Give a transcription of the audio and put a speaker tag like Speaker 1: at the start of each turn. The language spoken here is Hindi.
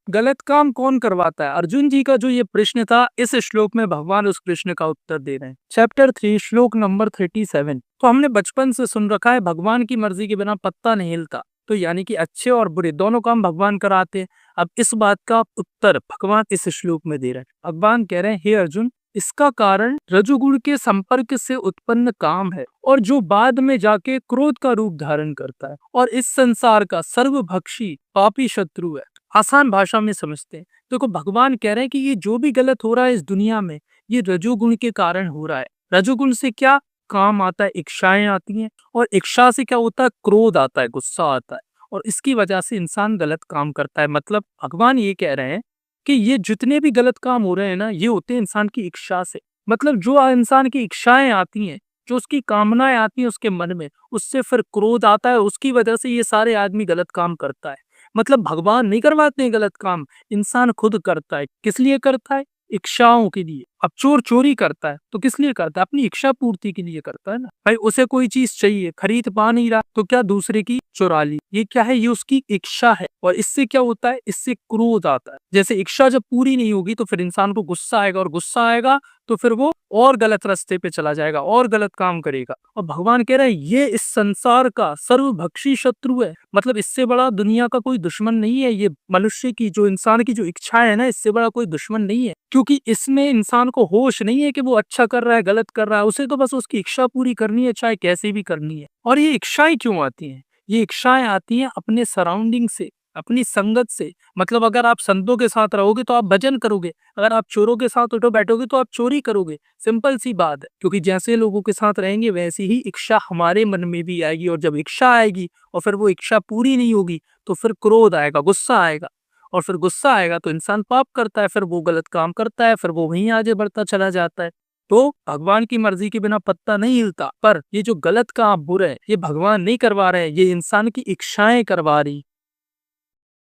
Speaker 1: गलत काम कौन करवाता है? अर्जुन जी का जो ये प्रश्न था, इस श्लोक में भगवान उस प्रश्न का उत्तर दे रहे हैं। चैप्टर 3 श्लोक नंबर 37। तो हमने बचपन से सुन रखा है भगवान की मर्जी के बिना पत्ता नहीं हिलता। तो यानी कि अच्छे और बुरे दोनों काम भगवान कराते हैं। अब इस बात का उत्तर भगवान इस श्लोक में दे रहे हैं। भगवान कह रहे हैं, हे अर्जुन, इसका कारण रजोगुण के संपर्क से उत्पन्न काम है और जो बाद में जाके क्रोध का रूप धारण करता है और इस संसार का सर्वभक्षी पापी शत्रु है। आसान भाषा में समझते हैं। देखो, भगवान कह रहे हैं कि ये जो भी गलत हो रहा है इस दुनिया में, ये रजोगुण के कारण हो रहा है। रजोगुण से क्या काम आता है? इच्छाएं आती हैं और इच्छा से क्या होता है? क्रोध आता है, गुस्सा आता है और इसकी वजह से इंसान गलत काम करता है। मतलब भगवान ये कह रहे हैं कि ये जितने भी गलत काम हो रहे हैं ना, ये होते हैं इंसान की इच्छा से। मतलब जो इंसान की इच्छाएं आती हैं, जो उसकी कामनाएं आती हैं उसके मन में, उससे फिर क्रोध आता है, उसकी वजह से ये सारे आदमी गलत काम करता है। मतलब भगवान नहीं करवाते हैं गलत काम, इंसान खुद करता है। किस लिए करता है? इच्छाओं के लिए। अब चोर चोरी करता है तो किस लिए करता है? अपनी इच्छा पूर्ति के लिए करता है ना। भाई उसे कोई चीज चाहिए, खरीद पा नहीं रहा तो क्या दूसरे की चुरा ली। ये क्या है? ये उसकी इच्छा है और इससे क्या होता है? इससे क्रोध आता है। जैसे इच्छा जब पूरी नहीं होगी तो फिर इंसान को गुस्सा आएगा और गुस्सा आएगा तो फिर वो और गलत रास्ते पे चला जाएगा और गलत काम करेगा। और भगवान कह रहे हैं ये इस संसार का सर्वभक्षी शत्रु है। मतलब इससे बड़ा दुनिया का कोई दुश्मन नहीं है। ये मनुष्य की जो इंसान की जो इच्छा है ना, इससे बड़ा कोई दुश्मन नहीं है। क्योंकि इसमें इंसान को होश नहीं है कि वो अच्छा कर रहा है गलत कर रहा है। उसे तो बस उसकी इच्छा पूरी करनी है, चाहे कैसे भी करनी है। और ये इच्छाएं क्यों आती हैं? ये इच्छाएं आती हैं अपने सराउंडिंग से, अपनी संगत से। मतलब अगर आप संतों के साथ रहोगे तो आप भजन करोगे, अगर आप चोरों के साथ उठो बैठोगे तो आप चोरी करोगे। सिंपल सी बात है। क्योंकि जैसे लोगों के साथ रहेंगे वैसी ही इच्छा हमारे मन में भी आएगी और जब इच्छा आएगी और फिर वो इच्छा पूरी नहीं होगी तो फिर क्रोध आएगा, गुस्सा आएगा और फिर गुस्सा आएगा तो इंसान पाप करता है, फिर वो गलत काम करता है, फिर वो वहीं आगे बढ़ता चला जाता है। तो भगवान की मर्जी के बिना पत्ता नहीं हिलता। पर ये जो गलत काम बुरे है ये भगवान नहीं करवा रहे हैं, ये इंसान की इच्छाएं करवा रही।